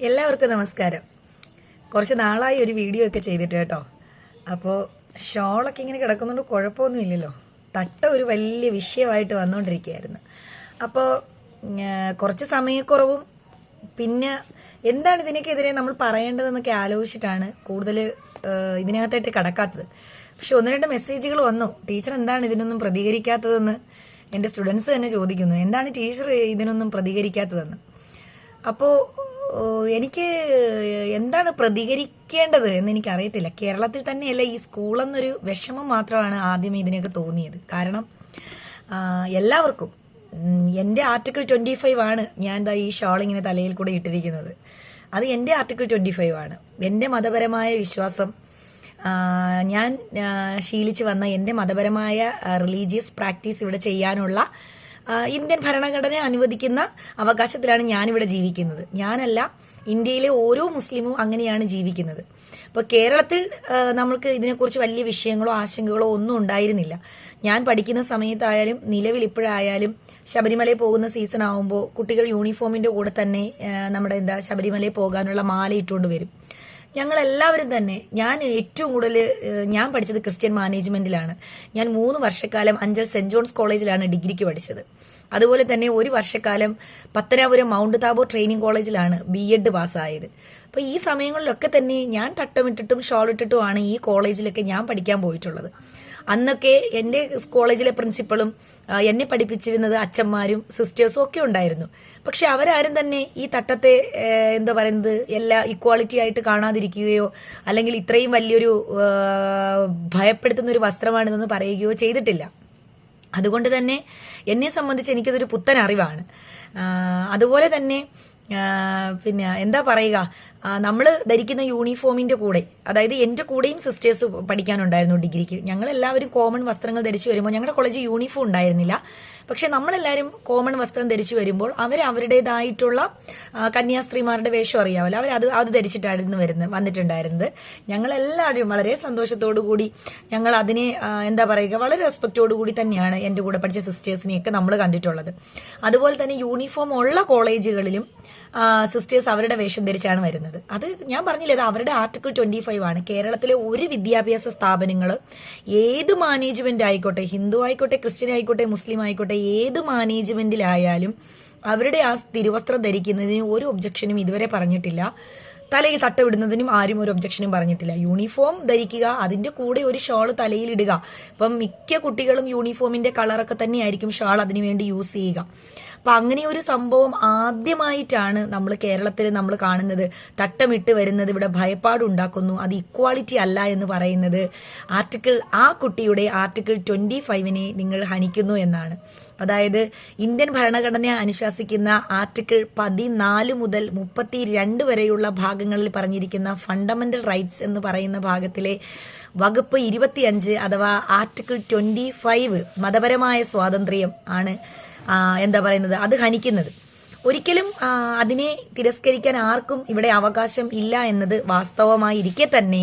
എല്ലാവർക്കും നമസ്കാരം. കുറച്ച് നാളായി ഒരു വീഡിയോ ഒക്കെ ചെയ്തിട്ട് കേട്ടോ. അപ്പോൾ ഷോളൊക്കെ ഇങ്ങനെ കിടക്കുന്നുണ്ട്, കുഴപ്പമൊന്നുമില്ലല്ലോ. തട്ട ഒരു വലിയ വിഷയമായിട്ട് വന്നുകൊണ്ടിരിക്കുകയായിരുന്നു. അപ്പോൾ കുറച്ച് സമയക്കുറവും പിന്നെ എന്താണ് ഇതിനൊക്കെതിരെ നമ്മൾ പറയേണ്ടതെന്നൊക്കെ ആലോചിച്ചിട്ടാണ് കൂടുതൽ ഇതിനകത്തായിട്ട് കടക്കാത്തത്. പക്ഷെ ഒന്ന് രണ്ട് മെസ്സേജുകൾ വന്നു, ടീച്ചർ എന്താണ് ഇതിനൊന്നും പ്രതികരിക്കാത്തതെന്ന് എൻ്റെ സ്റ്റുഡൻസ് തന്നെ ചോദിക്കുന്നു, എന്താണ് ടീച്ചർ ഇതിനൊന്നും പ്രതികരിക്കാത്തതെന്ന്. അപ്പോൾ എനിക്ക് എന്താണ് പ്രതികരിക്കേണ്ടത് എന്ന് എനിക്കറിയത്തില്ല. കേരളത്തിൽ തന്നെയല്ല, ഈ സ്കൂളെന്നൊരു വിഷമം മാത്രമാണ് ആദ്യം ഇതിനൊക്കെ തോന്നിയത്. കാരണം എല്ലാവർക്കും എൻ്റെ ആർട്ടിക്കിൾ 25 ആണ് ഞാൻ ഈ ഷോൾ ഇങ്ങനെ തലയിൽ കൂടെ ഇട്ടിരിക്കുന്നത്. അത് എൻ്റെ ആർട്ടിക്കിൾ 25 ആണ്. എൻ്റെ മതപരമായ വിശ്വാസം, ഞാൻ ശീലിച്ചു വന്ന എൻ്റെ മതപരമായ റിലീജിയസ് പ്രാക്ടീസ് ഇവിടെ ചെയ്യാനുള്ള ഇന്ത്യൻ ഭരണഘടന അനുവദിക്കുന്ന അവകാശത്തിലാണ് ഞാനിവിടെ ജീവിക്കുന്നത്. ഞാനല്ല, ഇന്ത്യയിലെ ഓരോ മുസ്ലിമും അങ്ങനെയാണ് ജീവിക്കുന്നത്. അപ്പോൾ കേരളത്തിൽ നമ്മൾക്ക് ഇതിനെക്കുറിച്ച് വലിയ വിഷയങ്ങളോ ആശങ്കകളോ ഒന്നും ഉണ്ടായിരുന്നില്ല. ഞാൻ പഠിക്കുന്ന സമയത്തായാലും നിലവിൽ ഇപ്പോഴായാലും ശബരിമലയിൽ പോകുന്ന സീസൺ ആകുമ്പോൾ കുട്ടികൾ യൂണിഫോമിന്റെ കൂടെ തന്നെ നമ്മുടെ ശബരിമലയിൽ പോകാനുള്ള മാല ഇട്ടുകൊണ്ട് വരും. ഞങ്ങളെല്ലാവരും തന്നെ, ഞാൻ ഏറ്റവും കൂടുതൽ ഞാൻ പഠിച്ചത് ക്രിസ്ത്യൻ മാനേജ്മെന്റിലാണ്. ഞാൻ 3 വർഷക്കാലം അഞ്ചൽ സെന്റ് ജോൺസ് കോളേജിലാണ് ഡിഗ്രിക്ക് പഠിച്ചത്. അതുപോലെ തന്നെ 1 വർഷക്കാലം പത്തനാപുരം മൗണ്ട് താബോർ ട്രെയിനിങ് കോളേജിലാണ് BEd പാസ്സായത്. അപ്പോൾ ഈ സമയങ്ങളിലൊക്കെ തന്നെ ഞാൻ തട്ടമിട്ടിട്ടും ഷോൾ ഇട്ടിട്ടുമാണ് ഈ കോളേജിലൊക്കെ ഞാൻ പഠിക്കാൻ പോയിട്ടുള്ളത്. അന്നൊക്കെ എൻ്റെ കോളേജിലെ പ്രിൻസിപ്പളും എന്നെ പഠിപ്പിച്ചിരുന്നത് അച്ഛന്മാരും സിസ്റ്റേഴ്സും ഒക്കെ ഉണ്ടായിരുന്നു. പക്ഷെ അവരാരും തന്നെ ഈ തട്ടത്തെ എല്ലാ ഇക്വാളിറ്റി ആയിട്ട് കാണാതിരിക്കുകയോ അല്ലെങ്കിൽ ഇത്രയും വലിയൊരു ഭയപ്പെടുത്തുന്ന ഒരു വസ്ത്രമാണിതെന്ന് പറയുകയോ ചെയ്തിട്ടില്ല. അതുകൊണ്ട് തന്നെ എന്നെ സംബന്ധിച്ച് എനിക്കതൊരു പുത്തൻ അറിവാണ്. അതുപോലെ തന്നെ നമ്മൾ ധരിക്കുന്ന യൂണിഫോമിന്റെ കൂടെ, അതായത് എന്റെ കൂടെയും സിസ്റ്റേഴ്സ് പഠിക്കാനുണ്ടായിരുന്നു ഡിഗ്രിക്ക്. ഞങ്ങളെല്ലാവരും കോമൺ വസ്ത്രങ്ങൾ ധരിച്ചു വരുമ്പോൾ, ഞങ്ങളുടെ കോളേജിൽ യൂണിഫോം ഉണ്ടായിരുന്നില്ല, പക്ഷെ നമ്മളെല്ലാവരും കോമൺ വസ്ത്രം ധരിച്ചു വരുമ്പോൾ അവർ അവരുടേതായിട്ടുള്ള കന്യാസ്ത്രീമാരുടെ വേഷം അറിയാമല്ലോ, അത് ധരിച്ചിട്ടായിരുന്നു വന്നിട്ടുണ്ടായിരുന്നത്. ഞങ്ങളെല്ലാവരും വളരെ സന്തോഷത്തോടു കൂടി ഞങ്ങൾ അതിനെ വളരെ റെസ്പെക്റ്റോടു കൂടി തന്നെയാണ് എൻ്റെ കൂടെ പഠിച്ച സിസ്റ്റേഴ്സിനെയൊക്കെ നമ്മൾ കണ്ടിട്ടുള്ളത്. അതുപോലെ തന്നെ യൂണിഫോം ഉള്ള കോളേജുകളിലും സിസ്റ്റേഴ്സ് അവരുടെ വേഷം ധരിച്ചാണ് വരുന്നത്. അത് ഞാൻ പറഞ്ഞില്ലേ, അത് അവരുടെ ആർട്ടിക്കിൾ 25 ആണ്. കേരളത്തിലെ ഒരു വിദ്യാഭ്യാസ സ്ഥാപനങ്ങൾ, ഏത് മാനേജ്മെന്റ് ആയിക്കോട്ടെ, ഹിന്ദു ആയിക്കോട്ടെ, ക്രിസ്ത്യൻ ആയിക്കോട്ടെ, മുസ്ലിം ആയിക്കോട്ടെ, ഏത് മാനേജ്മെന്റിലായാലും അവരുടെ ആ തിരുവസ്ത്രം ധരിക്കുന്നതിന് ഒരു ഒബ്ജക്ഷനും ഇതുവരെ പറഞ്ഞിട്ടില്ല. തലയിൽ തട്ടവിടുന്നതിനും ആരും ഒരു ഒബ്ജക്ഷനും പറഞ്ഞിട്ടില്ല. യൂണിഫോം ധരിക്കുക, അതിന്റെ കൂടെ ഒരു ഷാൾ തലയിൽ ഇടുക. ഇപ്പം മിക്ക കുട്ടികളും യൂണിഫോമിന്റെ കളറൊക്കെ തന്നെയായിരിക്കും ഷാൾ അതിനുവേണ്ടി യൂസ് ചെയ്യുക. അപ്പൊ അങ്ങനെ ഒരു സംഭവം ആദ്യമായിട്ടാണ് നമ്മൾ കേരളത്തിൽ നമ്മൾ കാണുന്നത്. തട്ടമിട്ട് വരുന്നത് ഇവിടെ ഭയപ്പാടുണ്ടാക്കുന്നു, അത് ഇക്വാളിറ്റി അല്ല എന്ന് പറയുന്നത് ആ കുട്ടിയുടെ ആർട്ടിക്കിൾ 25നെ നിങ്ങൾ ഹനിക്കുന്നു എന്നാണ്. അതായത് ഇന്ത്യൻ ഭരണഘടന അനുശാസിക്കുന്ന ആർട്ടിക്കിൾ 14 മുതൽ 32 വരെയുള്ള ഭാഗങ്ങളിൽ പറഞ്ഞിരിക്കുന്ന ഫണ്ടമെന്റൽ റൈറ്റ്സ് എന്ന് പറയുന്ന ഭാഗത്തിലെ വകുപ്പ് 25 അഥവാ ആർട്ടിക്കിൾ 25 മതപരമായ സ്വാതന്ത്ര്യം ആണ് അത് ഹനിക്കുന്നത്. ഒരിക്കലും അതിനെ തിരസ്കരിക്കാൻ ആർക്കും ഇവിടെ അവകാശം ഇല്ല എന്നത് വാസ്തവമായിരിക്കെ തന്നെ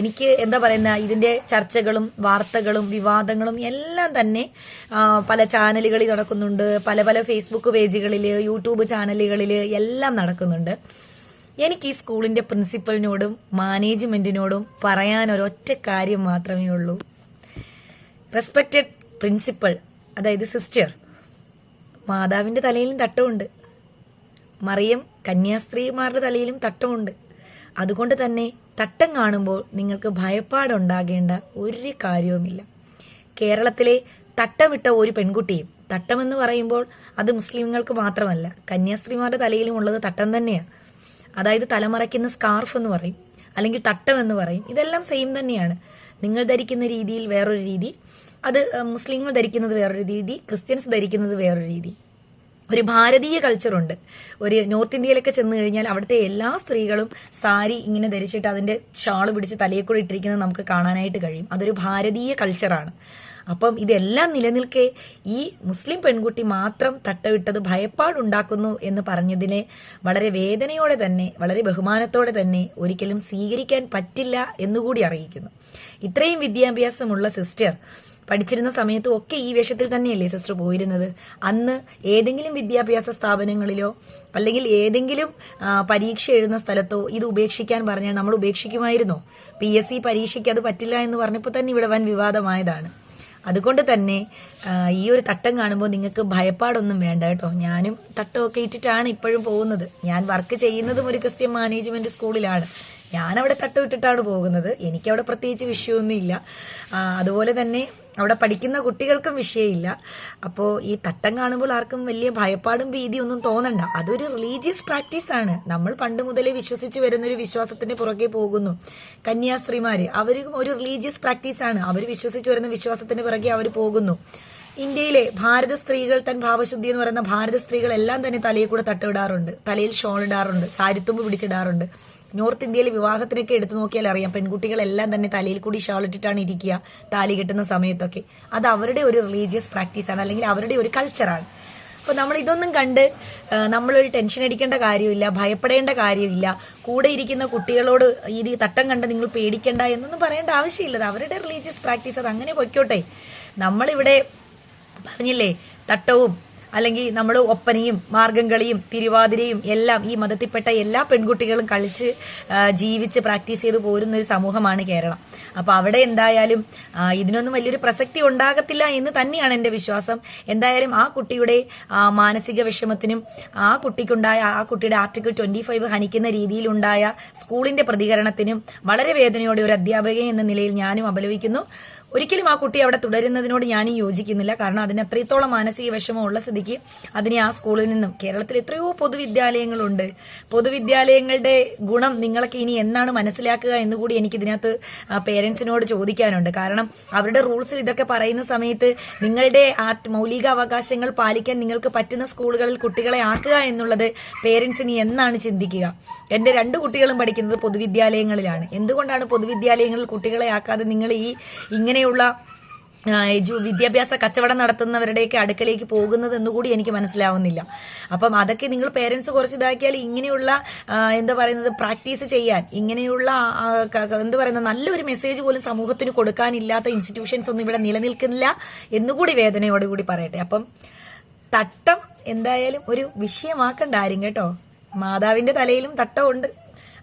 എനിക്ക് ഇതിന്റെ ചർച്ചകളും വാർത്തകളും വിവാദങ്ങളും എല്ലാം തന്നെ പല ചാനലുകളിൽ നടക്കുന്നുണ്ട്, പല ഫേസ്ബുക്ക് പേജുകളിൽ, യൂട്യൂബ് ചാനലുകളിൽ എല്ലാം നടക്കുന്നുണ്ട്. എനിക്ക് ഈ സ്കൂളിന്റെ പ്രിൻസിപ്പലിനോടും മാനേജ്മെന്റിനോടും പറയാൻ ഒരൊറ്റ കാര്യം മാത്രമേ ഉള്ളൂ. റെസ്പെക്റ്റഡ് പ്രിൻസിപ്പൽ, അതായത് സിസ്റ്റർ, മാതാവിന്റെ തലയിലും തട്ടമുണ്ട്, മറിയം കന്യാസ്ത്രീമാരുടെ തലയിലും തട്ടമുണ്ട്. അതുകൊണ്ട് തന്നെ തട്ടം കാണുമ്പോൾ നിങ്ങൾക്ക് ഭയപ്പാടുണ്ടാകേണ്ട ഒരു കാര്യവുമില്ല. കേരളത്തിലെ തട്ടമിട്ട ഒരു പെൺകുട്ടിയും, തട്ടമെന്ന് പറയുമ്പോൾ അത് മുസ്ലിങ്ങൾക്ക് മാത്രമല്ല, കന്യാസ്ത്രീമാരുടെ തലയിലും ഉള്ളത് തട്ടം തന്നെയാണ്. അതായത് തലമറയ്ക്കുന്ന സ്കാർഫ് എന്ന് പറയും, അല്ലെങ്കിൽ തട്ടം എന്ന് പറയും. ഇതെല്ലാം സെയിം തന്നെയാണ്. നിങ്ങൾ ധരിക്കുന്ന രീതിയിൽ വേറൊരു രീതി, അത് മുസ്ലിങ്ങൾ ധരിക്കുന്നത് വേറൊരു രീതി, ക്രിസ്ത്യൻസ് ധരിക്കുന്നത് വേറൊരു രീതി. ഒരു ഭാരതീയ കൾച്ചറുണ്ട്. ഒരു നോർത്ത് ഇന്ത്യയിലൊക്കെ ചെന്ന് കഴിഞ്ഞാൽ അവിടുത്തെ എല്ലാ സ്ത്രീകളും സാരി ഇങ്ങനെ ധരിച്ചിട്ട് അതിന്റെ ഷാള് പിടിച്ച് തലയിൽ കൂടി ഇട്ടിരിക്കുന്നത് നമുക്ക് കാണാനായിട്ട് കഴിയും. അതൊരു ഭാരതീയ കൾച്ചറാണ്. അപ്പം ഇതെല്ലാം നിലനിൽക്കെ ഈ മുസ്ലിം പെൺകുട്ടി മാത്രം തട്ടവിട്ടത് ഭയപ്പാടുണ്ടാക്കുന്നു എന്ന് പറഞ്ഞതിനെ വളരെ വേദനയോടെ തന്നെ, വളരെ ബഹുമാനത്തോടെ തന്നെ ഒരിക്കലും സ്വീകരിക്കാൻ പറ്റില്ല എന്നുകൂടി അറിയിക്കുന്നു. ഇത്രയും വിദ്യാഭ്യാസമുള്ള സിസ്റ്റർ പഠിച്ചിരുന്ന സമയത്തും ഒക്കെ ഈ വേഷത്തിൽ തന്നെയല്ലേ സിസ്റ്റർ പോയിരുന്നത്. അന്ന് ഏതെങ്കിലും വിദ്യാഭ്യാസ സ്ഥാപനങ്ങളിലോ അല്ലെങ്കിൽ ഏതെങ്കിലും പരീക്ഷ എഴുതുന്ന സ്ഥലത്തോ ഇത് ഉപേക്ഷിക്കാൻ പറഞ്ഞാൽ നമ്മൾ ഉപേക്ഷിക്കുമായിരുന്നോ? PSC പരീക്ഷയ്ക്ക് അത് പറ്റില്ല എന്ന് പറഞ്ഞപ്പോൾ തന്നെ ഇവിടെ വൻ വിവാദമായതാണ്. അതുകൊണ്ട് തന്നെ ഈ ഒരു തട്ടം കാണുമ്പോൾ നിങ്ങൾക്ക് ഭയപ്പാടൊന്നും വേണ്ട കേട്ടോ. ഞാനും തട്ടമൊക്കെ ഇട്ടിട്ടാണ് ഇപ്പോഴും പോകുന്നത്. ഞാൻ വർക്ക് ചെയ്യുന്നതും ഒരു ക്രിസ്ത്യൻ മാനേജ്മെന്റ് സ്കൂളിലാണ്. ഞാനവിടെ തട്ടം ഇട്ടിട്ടാണ് പോകുന്നത്. എനിക്കവിടെ പ്രത്യേകിച്ച് വിഷയമൊന്നുമില്ല. അതുപോലെ തന്നെ അവിടെ പഠിക്കുന്ന കുട്ടികൾക്കും വിഷയമില്ല. അപ്പോൾ ഈ തട്ടം കാണുമ്പോൾ ആർക്കും വലിയ ഭയപ്പാടും ഭീതിയൊന്നും തോന്നണ്ട. അതൊരു റിലീജിയസ് പ്രാക്ടീസ് ആണ്. നമ്മൾ പണ്ട് മുതലേ വിശ്വസിച്ച് വരുന്നൊരു വിശ്വാസത്തിന്റെ പുറകെ പോകുന്നു. കന്യാസ്ത്രീമാര് അവരും ഒരു റിലീജിയസ് പ്രാക്ടീസ് ആണ്. അവർ വിശ്വസിച്ച് വരുന്ന വിശ്വാസത്തിന്റെ പുറകെ അവർ പോകുന്നു. ഇന്ത്യയിലെ ഭാരത സ്ത്രീകൾ തൻ ഭാവശുദ്ധി എന്ന് പറയുന്ന ഭാരത സ്ത്രീകൾ എല്ലാം തന്നെ തലയിൽ കൂടെ തട്ടമിടാറുണ്ട്, തലയിൽ ഷോൾ ഇടാറുണ്ട്, സാരിത്തുമ്പ് പിടിച്ചിടാറുണ്ട്. നോർത്ത് ഇന്ത്യയിലെ വിവാഹത്തിനൊക്കെ എടുത്തു നോക്കിയാൽ അറിയാം, പെൺകുട്ടികളെല്ലാം തന്നെ തലയിൽ കൂടി ഷാൾ ഇട്ടിട്ടാണ് ഇരിക്കുക താലി കെട്ടുന്ന സമയത്തൊക്കെ. അത് അവരുടെ ഒരു റിലീജിയസ് പ്രാക്ടീസാണ്, അല്ലെങ്കിൽ അവരുടെ ഒരു കൾച്ചറാണ്. അപ്പോൾ നമ്മൾ ഇതൊന്നും കണ്ട് നമ്മളൊരു ടെൻഷൻ അടിക്കേണ്ട കാര്യമില്ല, ഭയപ്പെടേണ്ട കാര്യമില്ല. കൂടെ ഇരിക്കുന്ന കുട്ടികളോട് ഈ തട്ടം കണ്ട് നിങ്ങൾ പേടിക്കേണ്ട എന്നൊന്നും പറയേണ്ട ആവശ്യമില്ല. അവരുടെ റിലീജിയസ് പ്രാക്ടീസ്, അത് അങ്ങനെ പൊയ്ക്കോട്ടെ. നമ്മളിവിടെ പറഞ്ഞില്ലേ, തട്ടവും അല്ലെങ്കിൽ നമ്മൾ ഒപ്പനയും മാർഗംകളിയും തിരുവാതിരയും എല്ലാം ഈ മതത്തിൽപ്പെട്ട എല്ലാ പെൺകുട്ടികളും കളിച്ച് ജീവിച്ച് പ്രാക്ടീസ് ചെയ്ത് പോരുന്ന ഒരു സമൂഹമാണ് കേരളം. അപ്പൊ അവിടെ എന്തായാലും ഇതിനൊന്നും വലിയൊരു പ്രസക്തി ഉണ്ടാകത്തില്ല എന്ന് തന്നെയാണ് എന്റെ വിശ്വാസം. എന്തായാലും ആ കുട്ടിയുടെ മാനസിക വിഷമത്തിനും ആ കുട്ടിയുടെ ആർട്ടിക്കിൾ 25 ഹനിക്കുന്ന രീതിയിലുണ്ടായ സ്കൂളിന്റെ പ്രതികരണത്തിനും വളരെ വേദനയോടെ ഒരു അധ്യാപക എന്ന നിലയിൽ ഞാനും അപലപിക്കുന്നു. ഒരിക്കലും ആ കുട്ടി അവിടെ തുടരുന്നതിനോട് ഞാനും യോജിക്കുന്നില്ല. കാരണം അതിന് അത്രത്തോളം മാനസിക വിഷമമുള്ള സ്ഥിതിക്ക് അതിനെ ആ സ്കൂളിൽ നിന്നും, കേരളത്തിൽ എത്രയോ പൊതുവിദ്യാലയങ്ങളുണ്ട്, പൊതുവിദ്യാലയങ്ങളുടെ ഗുണം നിങ്ങളൊക്കെ ഇനി എന്നാണ് മനസ്സിലാക്കുക എന്നുകൂടി എനിക്ക് ഇതിനകത്ത് പേരൻസിനോട് ചോദിക്കാനുണ്ട്. കാരണം അവരുടെ റൂൾസിൽ ഇതൊക്കെ പറയുന്ന സമയത്ത് നിങ്ങളുടെ മൗലിക അവകാശങ്ങൾ പാലിക്കാൻ നിങ്ങൾക്ക് പറ്റുന്ന സ്കൂളുകളിൽ കുട്ടികളെ ആക്കുക എന്നുള്ളത് പേരൻസ് ഇനി എന്നാണ് ചിന്തിക്കുക? എന്റെ 2 കുട്ടികളും പഠിക്കുന്നത് പൊതുവിദ്യാലയങ്ങളിലാണ്. എന്തുകൊണ്ടാണ് പൊതുവിദ്യാലയങ്ങളിൽ കുട്ടികളെ ആക്കാതെ നിങ്ങൾ ഇങ്ങനെയുള്ള വിദ്യാഭ്യാസ കച്ചവടം നടത്തുന്നവരുടെയൊക്കെ അടുക്കലേക്ക് പോകുന്നത് എന്നുകൂടി എനിക്ക് മനസ്സിലാവുന്നില്ല. അപ്പം അതൊക്കെ നിങ്ങൾ പേരൻസ് കുറച്ച് ഇതാക്കിയാൽ ഇങ്ങനെയുള്ള പ്രാക്ടീസ് ചെയ്യാൻ, ഇങ്ങനെയുള്ള നല്ലൊരു മെസ്സേജ് പോലും സമൂഹത്തിന് കൊടുക്കാനില്ലാത്ത ഇൻസ്റ്റിറ്റ്യൂഷൻസ് ഒന്നും ഇവിടെ നിലനിൽക്കുന്നില്ല എന്നുകൂടി വേദനയോടുകൂടി പറയട്ടെ. അപ്പം തട്ടം എന്തായാലും ഒരു വിഷയമാക്കണ്ട ആരും കേട്ടോ. മാതാവിന്റെ തലയിലും തട്ടമുണ്ട്,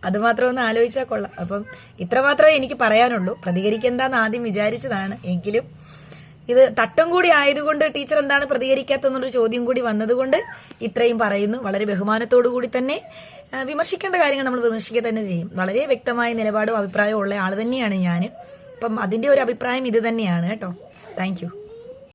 അത് മാത്രം ഒന്ന് ആലോചിച്ചാൽ കൊള്ളാം. അപ്പം ഇത്ര മാത്രമേ എനിക്ക് പറയാനുള്ളൂ. പ്രതികരിക്കെന്താന്ന് ആദ്യം വിചാരിച്ചതാണ്, എങ്കിലും ഇത് തട്ടം കൂടി ആയതുകൊണ്ട് ടീച്ചർ എന്താണ് പ്രതികരിക്കാത്തെന്നൊരു ചോദ്യം കൂടി വന്നതുകൊണ്ട് ഇത്രയും പറയുന്നു. വളരെ ബഹുമാനത്തോടു കൂടി തന്നെ വിമർശിക്കേണ്ട കാര്യങ്ങൾ നമ്മൾ വിമർശിക്കുക തന്നെ ചെയ്യും. വളരെ വ്യക്തമായ നിലപാടും അഭിപ്രായവും ഉള്ള ആൾ തന്നെയാണ് ഞാൻ. അപ്പം അതിന്റെ ഒരു അഭിപ്രായം ഇത് തന്നെയാണ് കേട്ടോ. താങ്ക്